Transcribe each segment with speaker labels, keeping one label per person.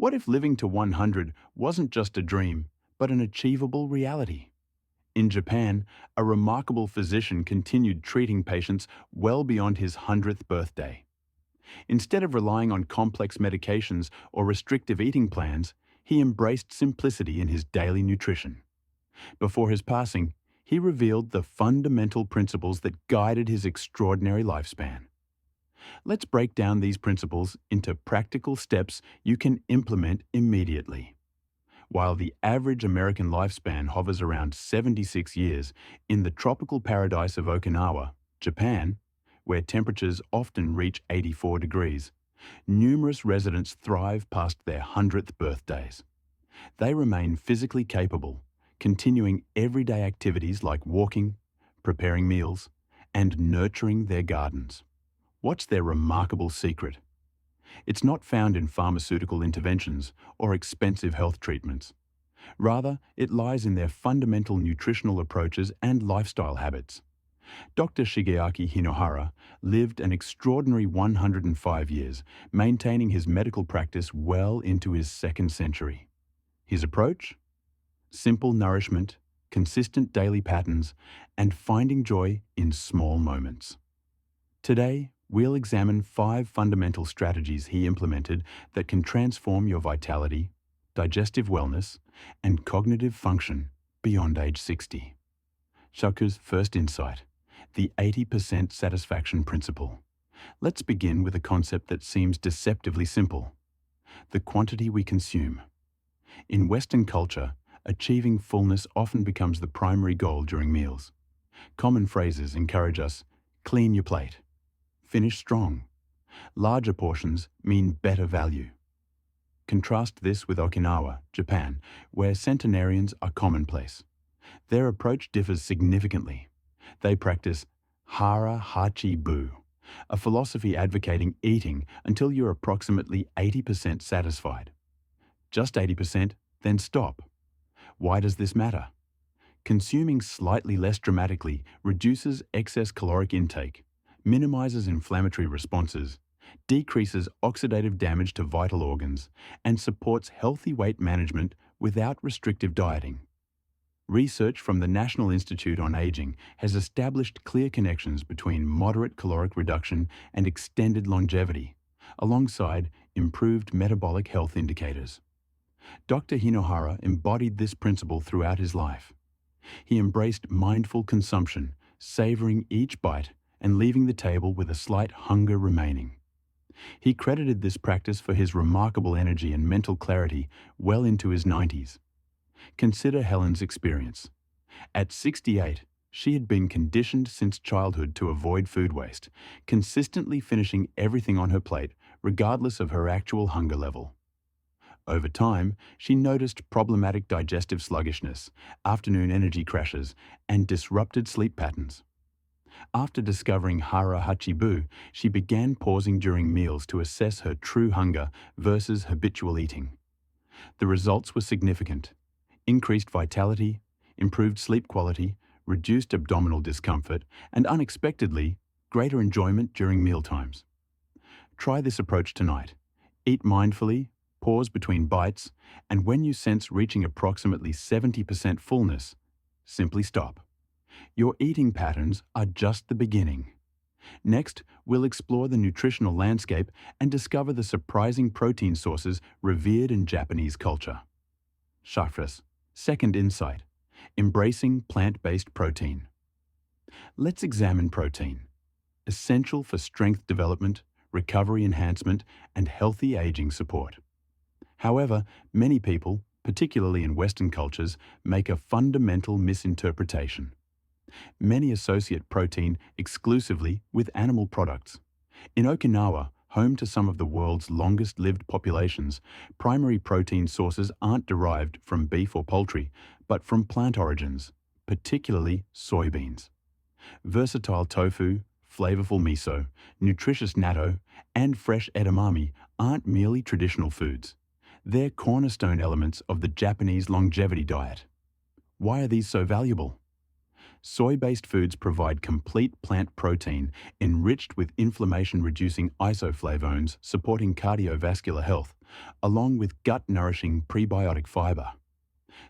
Speaker 1: What if living to 100 wasn't just a dream, but an achievable reality? In Japan, a remarkable physician continued treating patients well beyond his 100th birthday. Instead of relying on complex medications or restrictive eating plans, he embraced simplicity in his daily nutrition. Before his passing, he revealed the fundamental principles that guided his extraordinary lifespan. Let's break down these principles into practical steps you can implement immediately. While the average American lifespan hovers around 76 years, in the tropical paradise of Okinawa, Japan, where temperatures often reach 84 degrees, numerous residents thrive past their 100th birthdays. They remain physically capable, continuing everyday activities like walking, preparing meals, and nurturing their gardens. What's their remarkable secret? It's not found in pharmaceutical interventions or expensive health treatments. Rather, it lies in their fundamental nutritional approaches and lifestyle habits. Dr. Shigeaki Hinohara lived an extraordinary 105 years, maintaining his medical practice well into his second century. His approach? Simple nourishment, consistent daily patterns, and finding joy in small moments. Today, we'll examine 5 fundamental strategies he implemented that can transform your vitality, digestive wellness, and cognitive function beyond age 60. Shaku's first insight, the 80% satisfaction principle. Let's begin with a concept that seems deceptively simple: the quantity we consume. In Western culture, achieving fullness often becomes the primary goal during meals. Common phrases encourage us: clean your plate, finish strong. Larger portions mean better value. Contrast this with Okinawa, Japan, where centenarians are commonplace. Their approach differs significantly. They practice hara hachi bu, a philosophy advocating eating until you're approximately 80% satisfied. Just 80%, then stop. Why does this matter? Consuming slightly less dramatically reduces excess caloric intake, minimizes inflammatory responses, decreases oxidative damage to vital organs, and supports healthy weight management without restrictive dieting. Research from the National Institute on Aging has established clear connections between moderate caloric reduction and extended longevity, alongside improved metabolic health indicators. Dr. Hinohara embodied this principle throughout his life. He embraced mindful consumption, savoring each bite and leaving the table with a slight hunger remaining. He credited this practice for his remarkable energy and mental clarity well into his 90s. Consider Helen's experience. At 68, she had been conditioned since childhood to avoid food waste, consistently finishing everything on her plate regardless of her actual hunger level. Over time, she noticed problematic digestive sluggishness, afternoon energy crashes, and disrupted sleep patterns. After discovering hara hachibu, she began pausing during meals to assess her true hunger versus habitual eating. The results were significant: increased vitality, improved sleep quality, reduced abdominal discomfort, and unexpectedly, greater enjoyment during mealtimes. Try this approach tonight. Eat mindfully, pause between bites, and when you sense reaching approximately 70% fullness, simply stop. Your eating patterns are just the beginning. Next, we'll explore the nutritional landscape and discover the surprising protein sources revered in Japanese culture. Shaku's second insight, embracing plant-based protein. Let's examine protein, essential for strength development, recovery enhancement, and healthy aging support. However, many people, particularly in Western cultures, make a fundamental misinterpretation. Many associate protein exclusively with animal products. In Okinawa, home to some of the world's longest-lived populations, primary protein sources aren't derived from beef or poultry, but from plant origins, particularly soybeans. Versatile tofu, flavorful miso, nutritious natto, and fresh edamame aren't merely traditional foods. They're cornerstone elements of the Japanese longevity diet. Why are these so valuable? Soy-based foods provide complete plant protein enriched with inflammation-reducing isoflavones supporting cardiovascular health, along with gut-nourishing prebiotic fiber.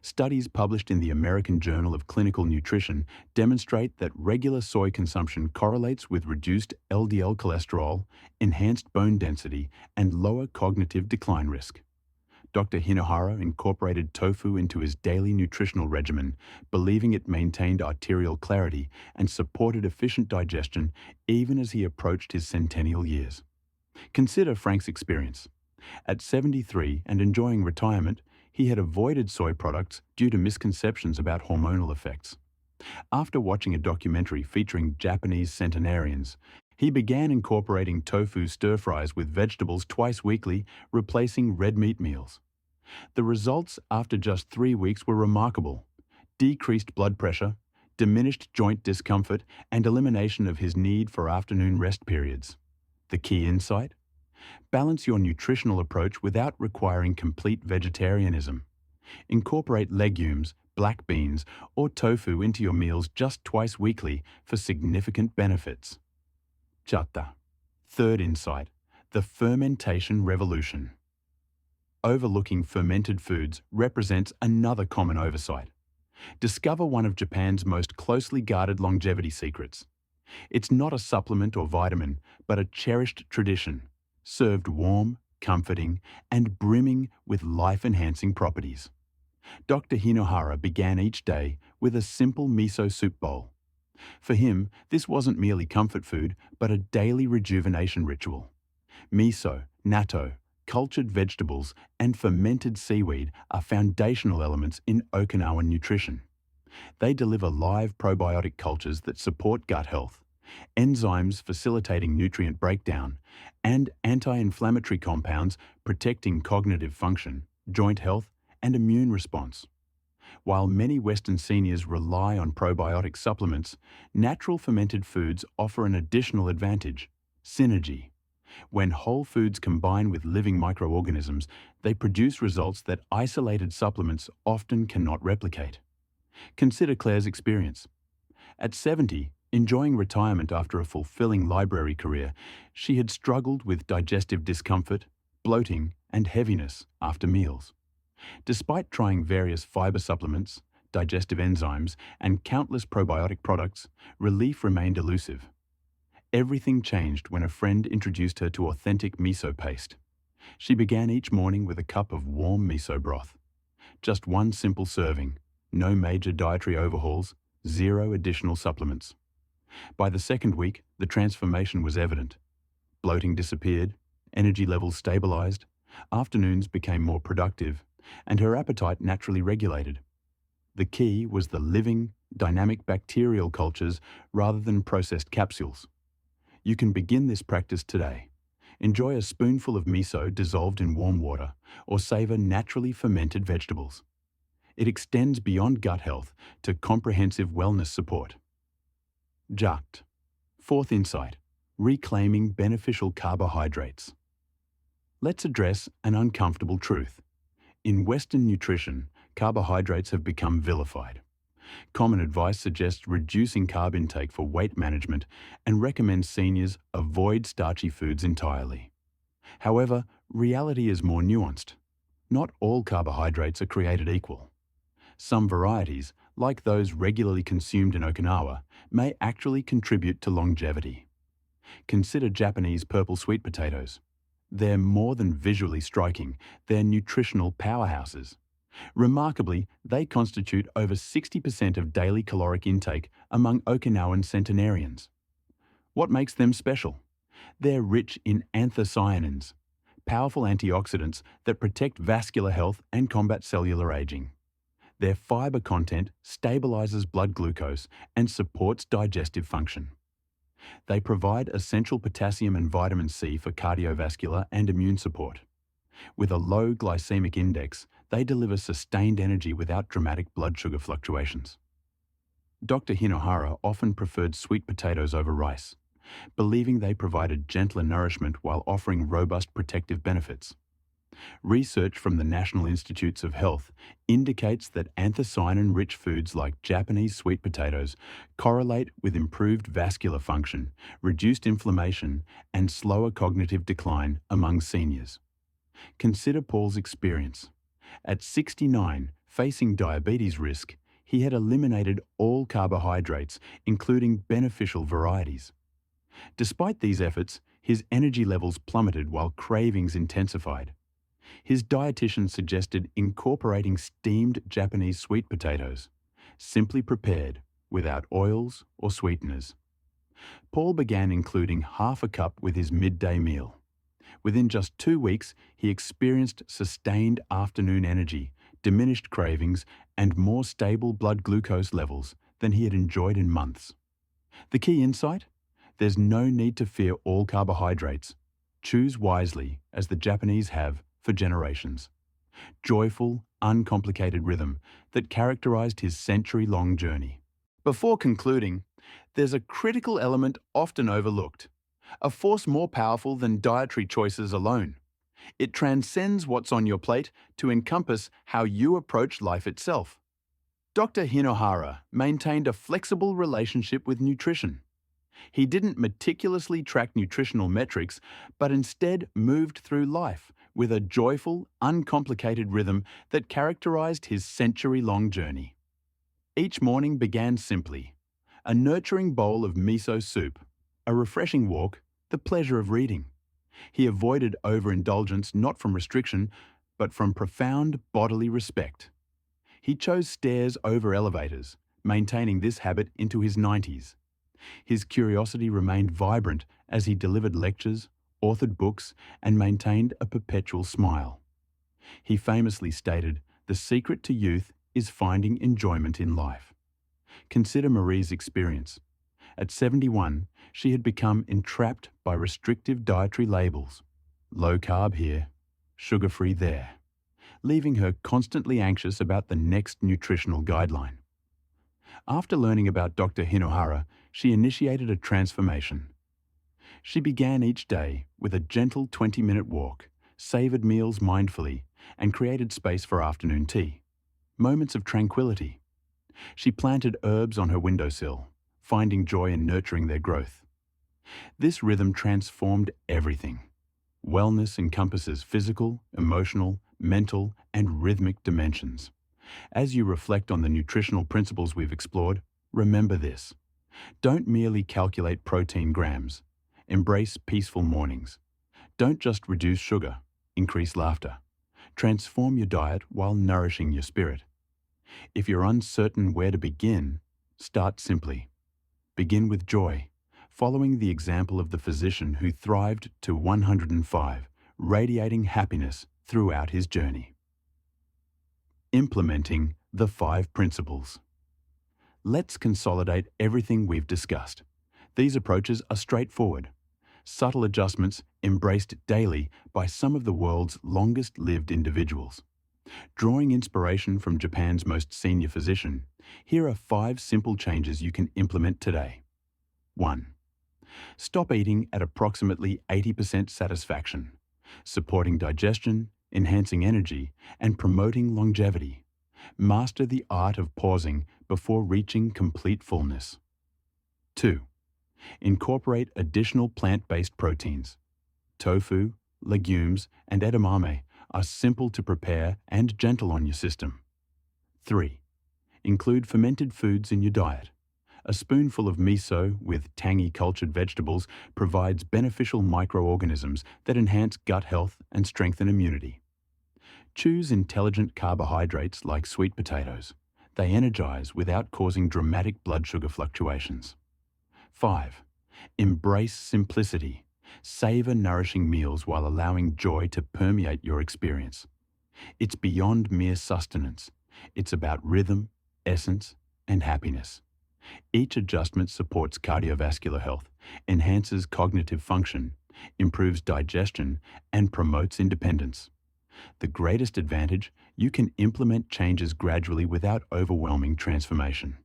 Speaker 1: Studies published in the American Journal of Clinical Nutrition demonstrate that regular soy consumption correlates with reduced LDL cholesterol, enhanced bone density, and lower cognitive decline risk. Dr. Hinohara incorporated tofu into his daily nutritional regimen, believing it maintained arterial clarity and supported efficient digestion even as he approached his centennial years. Consider Frank's experience. At 73 and enjoying retirement, he had avoided soy products due to misconceptions about hormonal effects. After watching a documentary featuring Japanese centenarians, he began incorporating tofu stir-fries with vegetables twice weekly, replacing red meat meals. The results after just 3 weeks were remarkable: decreased blood pressure, diminished joint discomfort, and elimination of his need for afternoon rest periods. The key insight? Balance your nutritional approach without requiring complete vegetarianism. Incorporate legumes, black beans, or tofu into your meals just twice weekly for significant benefits. Chatta. Third insight: the fermentation revolution. Overlooking fermented foods represents another common oversight. Discover one of Japan's most closely guarded longevity secrets. It's not a supplement or vitamin, but a cherished tradition, served warm, comforting, and brimming with life-enhancing properties. Dr. Hinohara began each day with a simple miso soup bowl. For him, this wasn't merely comfort food, but a daily rejuvenation ritual. Miso, natto, cultured vegetables, and fermented seaweed are foundational elements in Okinawan nutrition. They deliver live probiotic cultures that support gut health, enzymes facilitating nutrient breakdown, and anti-inflammatory compounds protecting cognitive function, joint health, and immune response. While many Western seniors rely on probiotic supplements, natural fermented foods offer an additional advantage: synergy. When whole foods combine with living microorganisms, they produce results that isolated supplements often cannot replicate. Consider Claire's experience. At 70, enjoying retirement after a fulfilling library career, she had struggled with digestive discomfort, bloating, and heaviness after meals. Despite trying various fiber supplements, digestive enzymes, and countless probiotic products, relief remained elusive. Everything changed when a friend introduced her to authentic miso paste. She began each morning with a cup of warm miso broth. Just one simple serving, no major dietary overhauls, 0 additional supplements. By the second week, the transformation was evident. Bloating disappeared, energy levels stabilized, afternoons became more productive, and her appetite naturally regulated. The key was the living, dynamic bacterial cultures rather than processed capsules. You can begin this practice today. Enjoy a spoonful of miso dissolved in warm water, or savor naturally fermented vegetables. It extends beyond gut health to comprehensive wellness support. Jakt. Fourth insight: reclaiming beneficial carbohydrates. Let's address an uncomfortable truth. In Western nutrition, carbohydrates have become vilified. Common advice suggests reducing carb intake for weight management and recommends seniors avoid starchy foods entirely. However, reality is more nuanced. Not all carbohydrates are created equal. Some varieties, like those regularly consumed in Okinawa, may actually contribute to longevity. Consider Japanese purple sweet potatoes. They're more than visually striking, they're nutritional powerhouses. Remarkably, they constitute over 60% of daily caloric intake among Okinawan centenarians. What makes them special? They're rich in anthocyanins, powerful antioxidants that protect vascular health and combat cellular aging. Their fiber content stabilizes blood glucose and supports digestive function. They provide essential potassium and vitamin C for cardiovascular and immune support. With a low glycemic index, they deliver sustained energy without dramatic blood sugar fluctuations. Dr. Hinohara often preferred sweet potatoes over rice, believing they provided gentler nourishment while offering robust protective benefits. Research from the National Institutes of Health indicates that anthocyanin-rich foods like Japanese sweet potatoes correlate with improved vascular function, reduced inflammation, and slower cognitive decline among seniors. Consider Paul's experience. At 69, facing diabetes risk, he had eliminated all carbohydrates, including beneficial varieties. Despite these efforts, his energy levels plummeted while cravings intensified. His dietitian suggested incorporating steamed Japanese sweet potatoes, simply prepared, without oils or sweeteners. Paul began including half a cup with his midday meal. Within just 2 weeks, he experienced sustained afternoon energy, diminished cravings, and more stable blood glucose levels than he had enjoyed in months. The key insight? There's no need to fear all carbohydrates. Choose wisely, as the Japanese have for generations. Joyful, uncomplicated rhythm that characterized his century-long journey. Before concluding, there's a critical element often overlooked, a force more powerful than dietary choices alone. It transcends what's on your plate to encompass how you approach life itself. Dr. Hinohara maintained a flexible relationship with nutrition. He didn't meticulously track nutritional metrics, but instead moved through life with a joyful, uncomplicated rhythm that characterized his century-long journey. Each morning began simply: a nurturing bowl of miso soup, a refreshing walk, the pleasure of reading. He avoided overindulgence not from restriction, but from profound bodily respect. He chose stairs over elevators, maintaining this habit into his 90s. His curiosity remained vibrant as he delivered lectures, authored books, and maintained a perpetual smile. He famously stated, "The secret to youth is finding enjoyment in life." Consider Marie's experience. At 71, she had become entrapped by restrictive dietary labels, low carb here, sugar-free there, leaving her constantly anxious about the next nutritional guideline. After learning about Dr. Hinohara, she initiated a transformation. She began each day with a gentle 20-minute walk, savored meals mindfully, and created space for afternoon tea, moments of tranquility. She planted herbs on her windowsill, finding joy in nurturing their growth. This rhythm transformed everything. Wellness encompasses physical, emotional, mental, and rhythmic dimensions. As you reflect on the nutritional principles we've explored, remember this: don't merely calculate protein grams. Embrace peaceful mornings. Don't just reduce sugar, increase laughter. Transform your diet while nourishing your spirit. If you're uncertain where to begin, start simply. Begin with joy, following the example of the physician who thrived to 105, radiating happiness throughout his journey. Implementing the 5 principles. Let's consolidate everything we've discussed. These approaches are straightforward, subtle adjustments embraced daily by some of the world's longest-lived individuals. Drawing inspiration from Japan's most senior physician, here are 5 simple changes you can implement today. 1. Stop eating at approximately 80% satisfaction, supporting digestion, enhancing energy, and promoting longevity. Master the art of pausing before reaching complete fullness. 2. Incorporate additional plant-based proteins. Tofu, legumes, and edamame are simple to prepare and gentle on your system. 3. Include fermented foods in your diet. A spoonful of miso with tangy cultured vegetables provides beneficial microorganisms that enhance gut health and strengthen immunity. Choose intelligent carbohydrates like sweet potatoes. They energize without causing dramatic blood sugar fluctuations. 5. Embrace simplicity. Savor nourishing meals while allowing joy to permeate your experience. It's beyond mere sustenance. It's about rhythm, essence, and happiness. Each adjustment supports cardiovascular health, enhances cognitive function, improves digestion, and promotes independence. The greatest advantage: you can implement changes gradually without overwhelming transformation.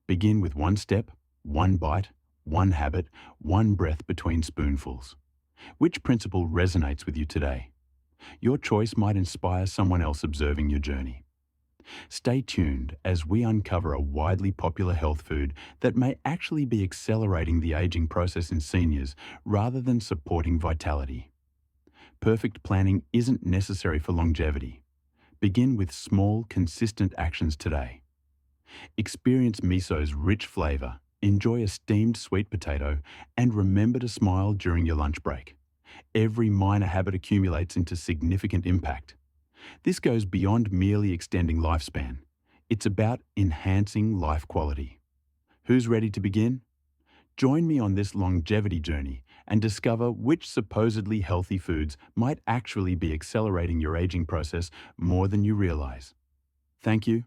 Speaker 1: Begin with one step, one bite, one habit, one breath between spoonfuls. Which principle resonates with you today? Your choice might inspire someone else observing your journey. Stay tuned as we uncover a widely popular health food that may actually be accelerating the aging process in seniors rather than supporting vitality. Perfect planning isn't necessary for longevity. Begin with small, consistent actions today. Experience miso's rich flavor, enjoy a steamed sweet potato, and remember to smile during your lunch break. Every minor habit accumulates into significant impact. This goes beyond merely extending lifespan. It's about enhancing life quality. Who's ready to begin? Join me on this longevity journey and discover which supposedly healthy foods might actually be accelerating your aging process more than you realize. Thank you,